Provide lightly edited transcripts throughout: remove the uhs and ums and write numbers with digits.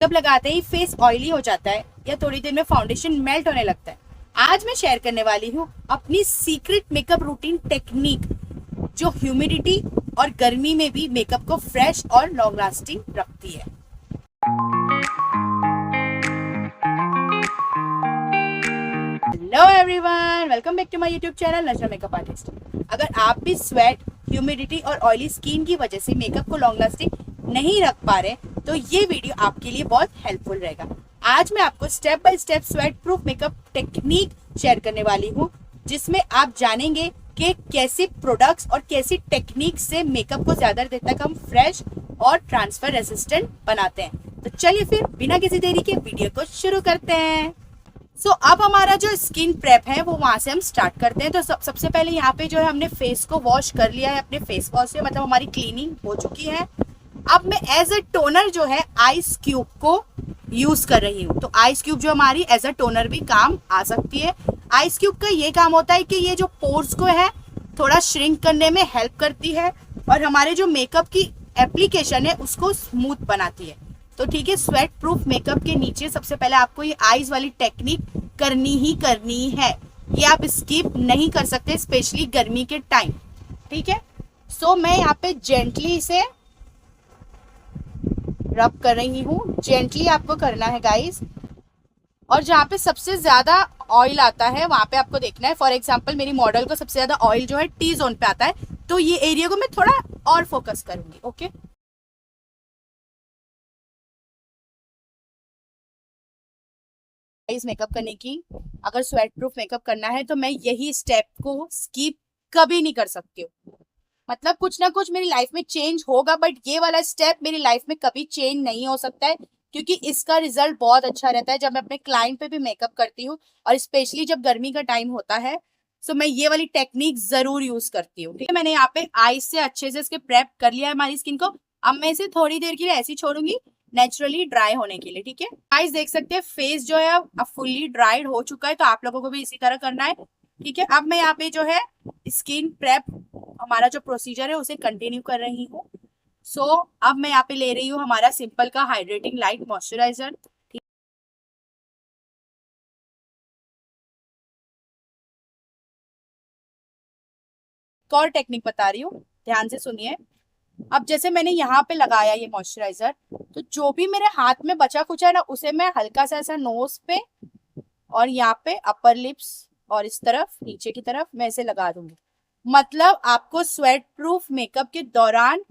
Makeup लगाते ही face oily हो जाता है या थोड़ी देर में फाउंडेशन मेल्ट होने लगता है। आज मैं शेयर करने वाली हूँ अपनी सीक्रेट मेकअप रूटीन टेक्निक जो ह्यूमिडिटी और गर्मी में भी मेकअप को फ्रेश और लॉन्ग लास्टिंग रखती है। Hello everyone, welcome back to my YouTube channel Nasha makeup artist. अगर आप भी स्वेट, ह्यूमिडिटी और ऑयली स्किन की वजह से मेकअप को लॉन्ग लास्टिंग नहीं रख पा रहे तो ये वीडियो आपके लिए बहुत हेल्पफुल रहेगा। आज मैं आपको step by step sweat proof makeup technique share करने वाली हूँ जिसमें आप जानेंगे कि कैसे प्रोडक्ट्स और कैसी टेक्निक से मेकअप को ज्यादा देर तक हम फ्रेश और ट्रांसफर रेसिस्टेंट बनाते हैं। तो चलिए फिर बिना किसी देरी के वीडियो को शुरू करते हैं। अब हमारा जो स्किन प्रेप है वो वहां से हम स्टार्ट करते हैं। तो सबसे पहले यहाँ पे जो है हमने फेस को वॉश कर लिया है अपने फेस वॉश से, मतलब हमारी क्लीनिंग हो चुकी है। अब मैं एज अ टोनर जो है आइस क्यूब को यूज कर रही हूँ। तो आइस क्यूब जो हमारी एज अ टोनर भी काम आ सकती है। आइस क्यूब का ये काम होता है कि ये जो पोर्स को है थोड़ा श्रिंक करने में हेल्प करती है और हमारे जो मेकअप की एप्लीकेशन है उसको स्मूथ बनाती है। तो ठीक है, स्वेट प्रूफ मेकअप के नीचे सबसे पहले आपको ये आईज वाली टेक्निक करनी ही करनी है। ये आप स्किप नहीं कर सकते, स्पेशली गर्मी के टाइम। ठीक है, मैं यहाँ पे जेंटली इसे रब कर रही हूँ। जेंटली आपको करना है गाइस। और जहाँ पे सबसे ज्यादा ऑयल आता है वहां पे आपको देखना है। फॉर एग्जाम्पल मेरी मॉडल को सबसे ज्यादा ऑयल जो है टी जोन पे आता है, तो ये एरिया को मैं थोड़ा और फोकस करूंगी। ओके, मेकअप करने की, अगर स्वेट प्रूफ मेकअप करना है तो मैं यही स्टेप को स्किप कभी नहीं कर सकती हूँ। मतलब कुछ ना कुछ मेरी लाइफ में चेंज होगा, बट ये वाला स्टेप मेरी लाइफ में कभी चेंज नहीं हो सकता है क्योंकि इसका रिजल्ट बहुत अच्छा रहता है जब मैं अपने क्लाइंट पे भी मेकअप करती हूँ और स्पेशली जब गर्मी का टाइम होता है। मैं ये वाली टेक्निक जरूर यूज करती हूँ। ठीक है, मैंने यहाँ पे आइस से अच्छे से इसके प्रेप कर लिया है हमारी स्किन को। अब मैं इसे थोड़ी देर के लिए ऐसी छोड़ूंगी नेचुरली ड्राई होने के लिए। ठीक है, आइस देख सकते हैं फेस जो है अब फुल्ली ड्राइड हो चुका है, तो आप लोगों को भी इसी तरह करना है। ठीक है, अब मैं यहाँ पे जो है स्किन प्रेप हमारा जो प्रोसीजर है उसे कंटिन्यू कर रही हूँ। अब मैं यहाँ पे ले रही हूँ हमारा सिंपल का हाइड्रेटिंग लाइट मॉइस्चराइजर। एक और टेक्निक बता रही हूँ, ध्यान से सुनिए। अब जैसे मैंने यहाँ पे लगाया ये मॉइस्चराइजर, तो जो भी मेरे हाथ में बचा कुछ है ना उसे मैं हल्का सा ऐसा नोज पे और यहाँ पे अपर लिप्स और इस तरफ नीचे की तरफ मैं इसे लगा दूंगी। मतलब आपको स्वेट प्रूफ मेकअप के दौरान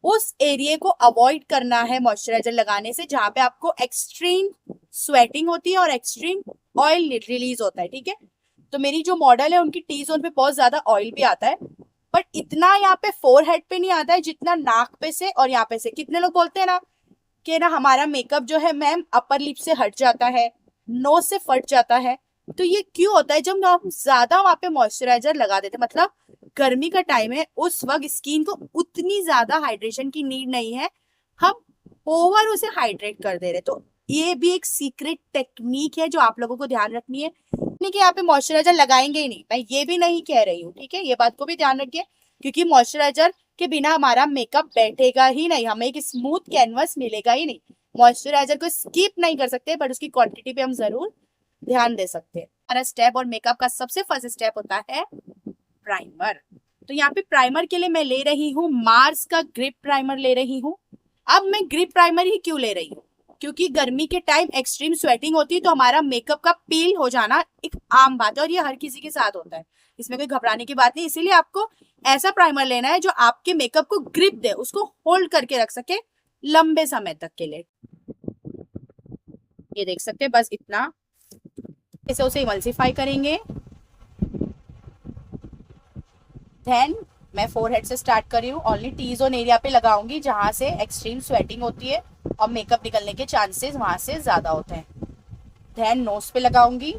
उस एरिया को अवॉइड करना है मॉइस्चराइजर लगाने से जहां पे आपको एक्सट्रीम स्वेटिंग होती है और एक्सट्रीम ऑयल रिलीज होता है। ठीक है, तो मेरी जो मॉडल है उनकी टी जोन पे बहुत ज्यादा ऑयल भी आता है, बट इतना यहाँ पे फोरहेड पे नहीं आता है जितना नाक पे से और यहाँ पे से। कितने लोग बोलते हैं ना कि ना हमारा मेकअप जो है मैम अपर लिप से हट जाता है, नोज से फट जाता है। तो ये क्यों होता है? जब हम ज्यादा वहां पे मॉइस्चराइजर लगा देते, मतलब गर्मी का टाइम है, उस वक्त स्किन को उतनी ज्यादा हाइड्रेशन की नीड नहीं है, हम ओवर उसे हाइड्रेट कर दे रहे। तो ये भी एक सीक्रेट टेक्निक है जो आप लोगों को ध्यान रखनी है। नहीं कि यहाँ पे मॉइस्चराइजर लगाएंगे ही नहीं, मैं ये भी नहीं कह रही हूँ। ठीक है, ये बात को भी ध्यान रखिए क्योंकि मॉइस्चराइजर के बिना हमारा मेकअप बैठेगा ही नहीं, हमें एक स्मूथ कैनवस मिलेगा ही नहीं। मॉइस्चराइजर को स्किप नहीं कर सकते, बट उसकी क्वांटिटी पे हम जरूर ध्यान दे सकते हैं। हमारा स्टेप और मेकअप का सबसे फर्स्ट स्टेप होता है प्राइमर। तो यहाँ पे प्राइमर के लिए मैं ले रही हूँ मार्स का ग्रिप प्राइमर ले रही हूँ। अब मैं ग्रिप प्राइमर ही क्यों ले रही हूँ? क्योंकि गर्मी के टाइम एक्सट्रीम स्वेटिंग होती है, तो हमारा मेकअप का पील हो जाना एक आम बात है और ये हर किसी के साथ होता है, इसमें कोई घबराने की बात नहीं। इसीलिए आपको ऐसा प्राइमर लेना है जो आपके मेकअप को ग्रिप दे, उसको होल्ड करके रख सके लंबे समय तक के लिए। ये देख सकते हैं, बस इतना इसे उसे इमल्सिफाई करेंगे। देन मैं फोरहेड से स्टार्ट कर रही हूँ, ओनली टी जोन एरिया पे लगाऊंगी जहां से एक्सट्रीम स्वेटिंग होती है और मेकअप निकलने के चांसेस वहां से ज्यादा होते हैं। देन नोज पे लगाऊंगी।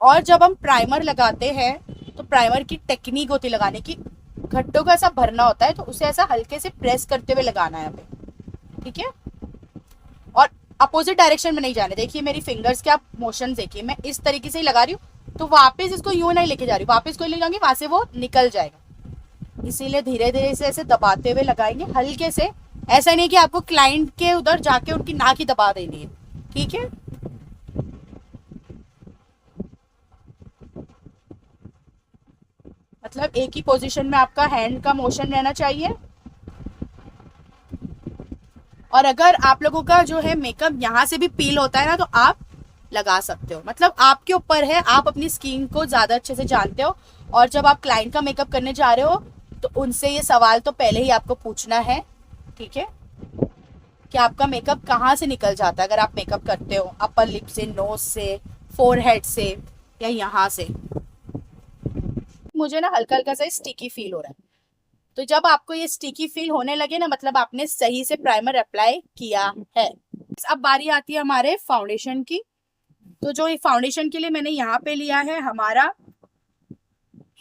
और जब हम प्राइमर लगाते हैं तो प्राइमर की टेक्निक होती है लगाने की, घट्टों का ऐसा भरना होता है तो उसे ऐसा हल्के से प्रेस करते हुए लगाना है यहाँ पे। ठीक है, और अपोजिट डायरेक्शन में नहीं जाने। देखिए मेरी फिंगर्स के आप मोशन देखिए, मैं इस तरीके से ही लगा रही हूँ, तो वापस इसको यूं नहीं लेके जा रही हूँ, वापस को ले जाऊंगी, वहां से वो निकल जाएगा। इसीलिए धीरे धीरे से ऐसे दबाते हुए लगाएंगे, हल्के से। ऐसा नहीं कि आपको क्लाइंट के उधर जाके उनकी नाक ही दबा देनी है, ठीक है। मतलब एक ही पोजीशन में आपका हैंड का मोशन रहना चाहिए। और अगर आप लोगों का जो है मेकअप यहाँ से भी पील होता है ना, तो आप लगा सकते हो, मतलब आपके ऊपर है, आप अपनी स्किन को ज्यादा अच्छे से जानते हो। और जब आप क्लाइंट का मेकअप करने जा रहे हो तो उनसे ये सवाल तो पहले ही आपको पूछना है, ठीक है, कि आपका मेकअप कहाँ से निकल जाता है। अगर आप मेकअप करते हो अपर लिप से, नोज से, फोरहेड से, या यहाँ से। मुझे ना हल्का हल्का सा स्टिकी फील हो रहा है। तो जब आपको ये स्टिकी फील होने लगे ना, मतलब आपने सही से प्राइमर अप्लाई किया है। अब बारी आती है हमारे फाउंडेशन की। तो जो फाउंडेशन के लिए मैंने यहाँ पे लिया है हमारा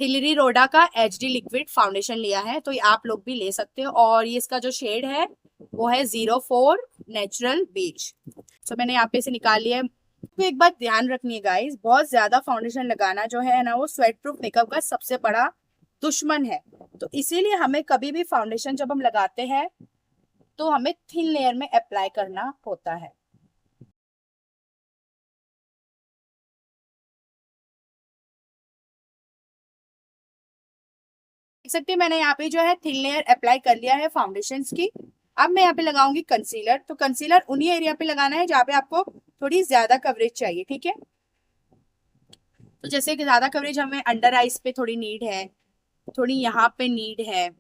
हिलरी रोडा का एचडी लिक्विड फाउंडेशन लिया है, तो ये आप लोग भी ले सकते हो। और ये इसका जो शेड है वो है 04 नेचुरल बीच। तो मैंने यहाँ पे से निकाल लिया है। तो एक बात ध्यान रखनी है गाइस, बहुत ज्यादा फाउंडेशन लगाना जो है ना, वो स्वेट प्रूफ मेकअप का सबसे बड़ा दुश्मन है। तो इसीलिए हमें कभी भी फाउंडेशन जब हम लगाते हैं तो हमें थिन लेयर में अप्लाई करना होता है। देख सकते हैं मैंने यहाँ पे जो है थिन लेयर अप्लाई कर लिया है फाउंडेशन की। अब मैं यहाँ पे लगाऊंगी कंसीलर। तो कंसीलर उन्हीं एरिया पे लगाना है जहाँ पे आपको थोड़ी ज्यादा कवरेज चाहिए, ठीक है। तो जैसे कि ज्यादा कवरेज हमें अंडर आईज पे थोड़ी नीड है, थोड़ी यहाँ पे नीड है,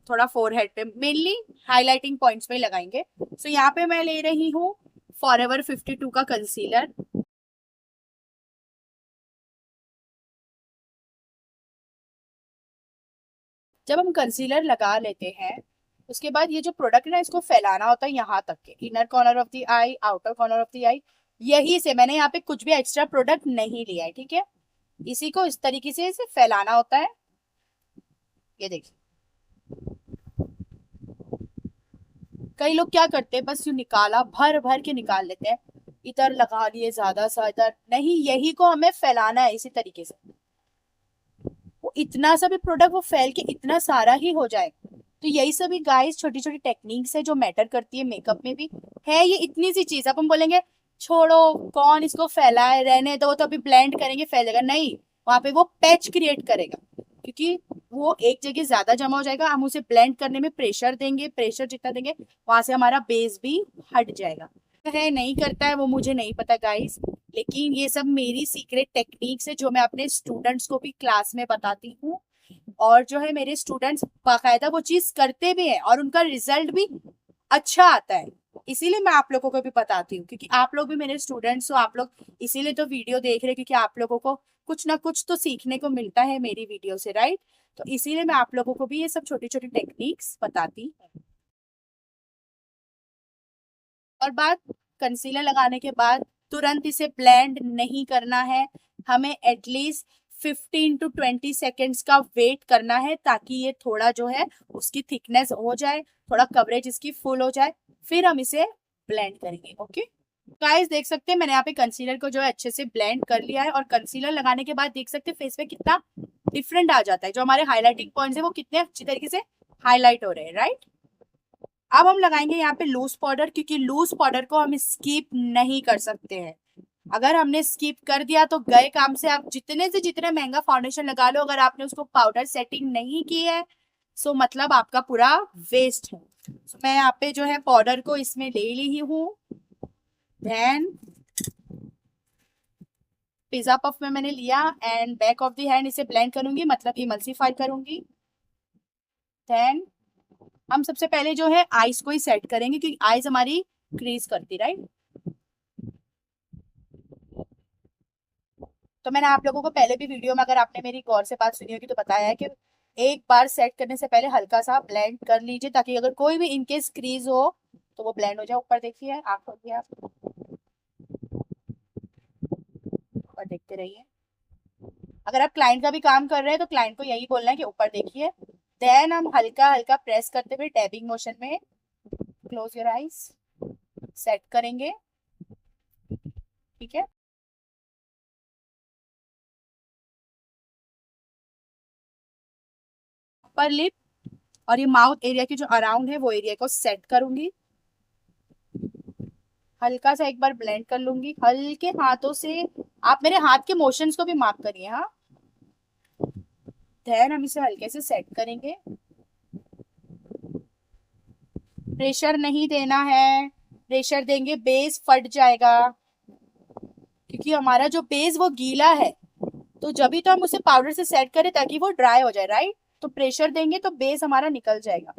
थोड़ा फोरहेड पे, मेनली हाईलाइटिंग पॉइंट्स पे लगाएंगे। तो यहाँ पे मैं ले रही हूँ फॉरएवर 52 का कंसीलर। जब हम कंसीलर लगा लेते हैं उसके बाद ये जो प्रोडक्ट है ना, इसको फैलाना होता है यहाँ तक के, inner corner of the eye, outer corner of the eye. यही से मैंने यहाँ पे कुछ भी एक्स्ट्रा प्रोडक्ट नहीं लिया है, ठीक है। इसी को इस तरीके से इसे फैलाना होता है। ये देखिए, कई लोग क्या करते हैं, बस यूं निकाला, भर भर के निकाल लेते हैं, इधर लगा लिए ज्यादा सा, इधर नहीं। यही को हमें फैलाना है इसी तरीके से, वो इतना सा भी प्रोडक्ट वो फैल के इतना सारा ही हो जाए। तो यही सभी गाइस छोटी छोटी टेक्निक्स है जो मैटर करती है मेकअप में भी। है ये इतनी सी चीज, अब हम बोलेंगे छोड़ो कौन इसको फैलाए, रहने दो, तो अभी ब्लेंड करेंगे फैलेगा नहीं, वहां पे वो पैच क्रिएट करेगा, क्योंकि वो एक जगह ज्यादा जमा हो जाएगा। हम उसे ब्लेंड करने में प्रेशर देंगे, प्रेशर जितना देंगे वहां से हमारा बेस भी हट जाएगा। है नहीं करता है वो मुझे नहीं पता गाइस, लेकिन ये सब मेरी सीक्रेट टेक्निक्स है जो मैं अपने स्टूडेंट्स को भी क्लास में बताती हूँ। और जो है मेरे स्टूडेंट्स बाकायदा वो चीज करते भी हैं और उनका रिजल्ट भी अच्छा आता है। इसीलिए मैं आप लोगों को भी बताती हूँ, क्योंकि आप लोग भी मेरे स्टूडेंट्स हो, आप लोग इसीलिए तो वीडियो देख रहे हैं, क्योंकि आप लोगों को कुछ ना कुछ तो सीखने को मिलता है मेरी वीडियो से, राइट। तो इसीलिए मैं आप लोगों को भी ये सब छोटी छोटी टेक्निक्स बताती हूँ। और बात, कंसीलर लगाने के बाद तुरंत इसे ब्लेंड नहीं करना है, हमें एटलीस्ट 15 to 20 सेकेंड्स का वेट करना है, ताकि ये थोड़ा जो है उसकी थिकनेस हो जाए, थोड़ा कवरेज इसकी फुल हो जाए, फिर हम इसे ब्लेंड करेंगे। ओके गाइस, देख सकते हैं मैंने यहाँ पे कंसीलर को जो है अच्छे से ब्लेंड कर लिया है। और कंसीलर लगाने के बाद देख सकते हैं फेस पे कितना डिफरेंट आ जाता है, जो हमारे हाईलाइटिंग पॉइंट्स है वो कितने अच्छी तरीके से हाईलाइट हो रहे हैं, राइट। अब हम लगाएंगे यहाँ पे लूज पाउडर, क्योंकि लूज पाउडर को हम स्किप नहीं कर सकते हैं। अगर हमने स्किप कर दिया तो गए काम से, आप जितने से जितने महंगा फाउंडेशन लगा लो, अगर आपने उसको पाउडर सेटिंग नहीं की है सो मतलब आपका पूरा वेस्ट है। तो मैं यहाँ पे जो है पाउडर को इसमें ले ली ही हूँ। देन पिज्जा पफ में मैंने लिया and back of the hand इसे ब्लेंड करूंगी, मतलब इमल्सिफाई करूंगी। देन हम सबसे पहले जो है आईज को ही सेट करेंगे, क्योंकि आईज हमारी क्रीज करती, राइट। तो मैंने आप लोगों को पहले भी वीडियो में, अगर आपने मेरी गौर से बात सुनी होगी, तो बताया है कि एक बार सेट करने से पहले हल्का सा ब्लेंड कर लीजिए, ताकि अगर कोई भी इनकेस क्रीज हो तो वो ब्लेंड हो जाए। ऊपर देखिए, आप खोलिए, आप ऊपर देखते रहिए। अगर आप क्लाइंट का भी काम कर रहे हैं तो क्लाइंट को यही बोलना है कि ऊपर देखिए। देन हम हल्का हल्का प्रेस करते हुए टैबिंग मोशन में क्लोज योर आईज सेट करेंगे, ठीक है। अपर लिप और ये माउथ एरिया की जो अराउंड है वो एरिया को सेट करूंगी। हल्का सा एक बार ब्लेंड कर लूंगी हल्के हाथों से। आप मेरे हाथ के मोशंस को भी मार्क करिए। हाँ, देन हम इसे हल्के से सेट करेंगे। प्रेशर नहीं देना है, प्रेशर देंगे बेस फट जाएगा, क्योंकि हमारा जो बेस वो गीला है। तो जब भी तो हम उसे पाउडर से सेट करें ताकि वो ड्राई हो जाए, राइट। तो प्रेशर देंगे तो बेस हमारा निकल जाएगा।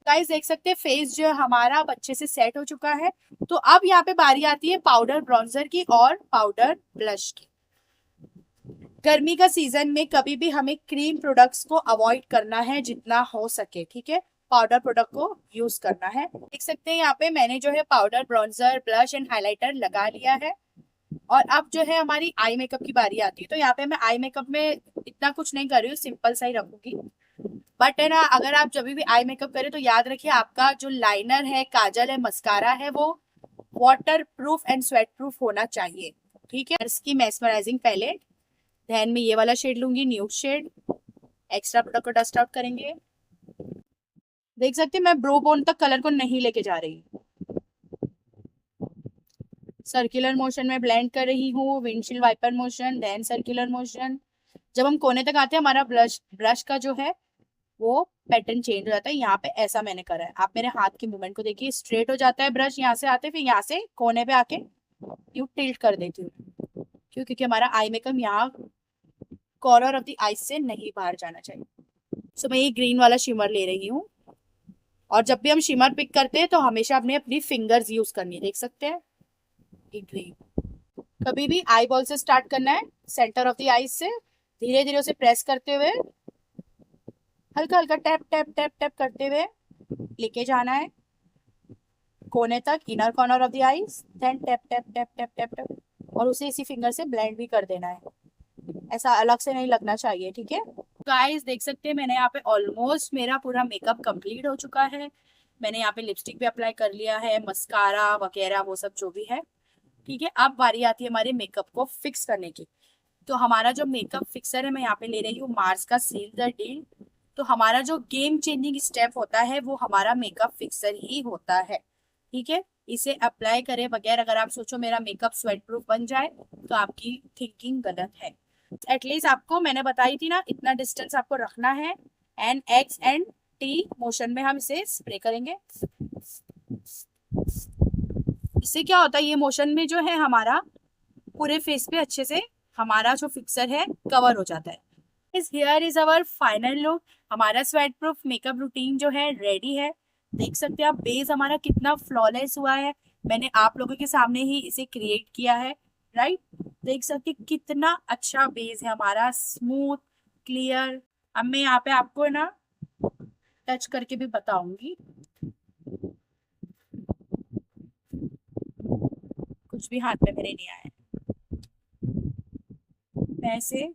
गाइस देख सकते हैं फेस जो है हमारा अब अच्छे से सेट हो चुका है। तो अब यहाँ पे बारी आती है पाउडर ब्रॉन्जर की और पाउडर ब्लश की। गर्मी का सीजन में कभी भी हमें क्रीम प्रोडक्ट्स को अवॉइड करना है जितना हो सके, ठीक है। पाउडर प्रोडक्ट को यूज करना है। देख सकते हैं यहाँ पे मैंने जो है powder bronzer blush and highlighter लगा लिया है। और अब जो है हमारी आई मेकअप की बारी आती है। तो यहाँ पे मैं आई मेकअप में इतना कुछ नहीं कर रही हूँ, सिंपल सा ही रखूंगी। बट है ना, अगर आप जब भी आई मेकअप करें तो याद रखिए आपका जो लाइनर है, काजल है, मस्कारा है, वो water proof and sweat proof होना चाहिए, ठीक है। इसकी मेस्मराइजिंग पैलेट, देन में ये वाला शेड लूंगी, न्यूड शेड। एक्स्ट्रा प्रोडक्ट को डस्ट आउट करेंगे। देख सकते हैं मैं ब्रो बोन तक कलर को नहीं लेके जा रही, सर्कुलर मोशन में ब्लेंड कर रही हूँ। Windshield wiper motion, then circular motion. जब हम कोने तक आते हैं हमारा ब्रश का जो है वो पैटर्न चेंज हो जाता है। यहाँ पे ऐसा मैंने करा है, आप मेरे हाथ के मूवमेंट को देखिए, स्ट्रेट हो जाता है ब्रश यहाँ से आते, फिर यहाँ से कोने पे आके यू टिल्ट कर देती हूँ। क्यों? क्योंकि हमारा आई मेकअप यहाँ कॉर्नर ऑफ द आई से नहीं बाहर जाना चाहिए। सो मैं ये ग्रीन वाला शिमर ले रही हूँ। और जब भी हम शिमर पिक करते हैं तो हमेशा अपने अपनी फिंगर्स यूज करनी है। देख सकते हैं ये ग्रीन। कभी भी आई बॉल से स्टार्ट करना है, सेंटर ऑफ द आई से धीरे धीरे उसे प्रेस करते हुए हल्का हल्का टैप टैप टैप टैप करते हुए लेके जाना है कोने तक, inner corner of the eyes. Then tap tap tap tap tap tap, और उसे इसी फिंगर से ब्लेंड भी कर देना है। ऐसा अलग से नहीं लगना चाहिए, ठीक है। गाइस देख सकते हैं मैंने यहाँ पे ऑलमोस्ट मेरा पूरा मेकअप कंप्लीट हो चुका है। मैंने यहाँ पे लिपस्टिक भी अप्लाई कर लिया है, मस्कारा वगैरह वो सब जो भी है, ठीक है। अब बारी आती है हमारे मेकअप को फिक्स करने की। तो हमारा जो मेकअप फिक्सर है मैं यहाँ पे ले रही हूँ मार्स का सील द डील। तो हमारा जो गेम चेंजिंग स्टेप होता है वो हमारा मेकअप फिक्सर ही होता है, ठीक है। इसे अप्लाई करें बगैर अगर आप सोचो मेरा मेकअप स्वेट प्रूफ बन जाए तो आपकी थिंकिंग गलत है। एटलीस्ट आपको मैंने बताई थी ना, इतना डिस्टेंस आपको रखना है। And x and T motion में हम इसे स्प्रे करेंगे। इससे क्या होता है, ये मोशन में जो है हमारा पूरे फेस पे अच्छे से हमारा जो फिक्सर है कवर हो जाता है। Here is our final look. हमारा स्वेट प्रूफ मेकअप रूटीन जो है रेडी है। देख सकते हैं आप बेस हमारा कितना फ्लॉलेस हुआ है। मैंने आप लोगों के सामने ही इसे क्रिएट किया है, राइट। देख सकते कितना अच्छा बेस है हमारा, स्मूथ क्लियर। अब मैं यहाँ पे आपको ना टच करके भी बताऊंगी, कुछ भी हाथ में मेरे नहीं आया। मैं इसे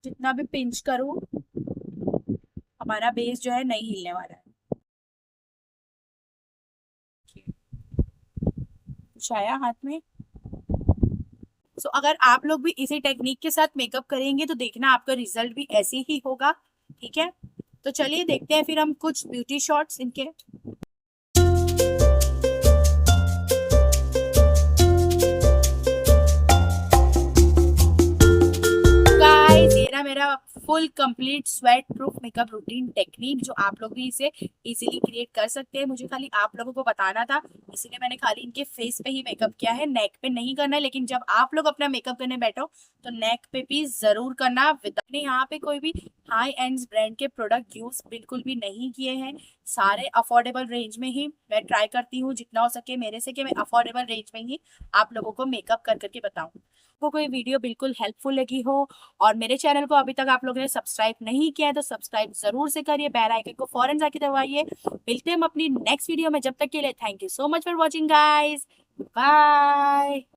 जितना भी पिंच करूं हमारा बेस जो है नहीं हिलने वाला है। कुछ आया हाथ में। अगर आप लोग भी इसी टेक्निक के साथ मेकअप करेंगे तो देखना आपका रिजल्ट भी ऐसे ही होगा, ठीक है। तो चलिए देखते हैं फिर हम कुछ ब्यूटी शॉट्स इनके। मेरा full complete sweat proof makeup routine technique, जो आप लोग भी इसे इजीली क्रिएट कर सकते हैं। मुझे खाली आप लोगों को बताना था, इसीलिए मैंने खाली इनके फेस पे ही मेकअप किया है, नेक पे नहीं करना है। लेकिन जब आप लोग अपना मेकअप करने बैठो तो नेक पे भी जरूर करना। मैंने यहाँ पे कोई भी हाई एंड ब्रांड के प्रोडक्ट यूज बिल्कुल भी नहीं किए हैं। सारे अफोर्डेबल रेंज में ही मैं ट्राई करती हूँ जितना हो सके मेरे से कि मैं अफोर्डेबल रेंज में ही आप लोगों को मेकअप कर करके बताऊँ। आपको कोई वीडियो बिल्कुल हेल्पफुल लगी हो और मेरे चैनल को अभी तक आप लोगों ने सब्सक्राइब नहीं किया है तो सब्सक्राइब जरूर से करिए, बेल आइकन को फौरन जाके दबाइए। मिलते हैं हम अपनी नेक्स्ट वीडियो में, जब तक के लिए thank you so much for watching guys, bye.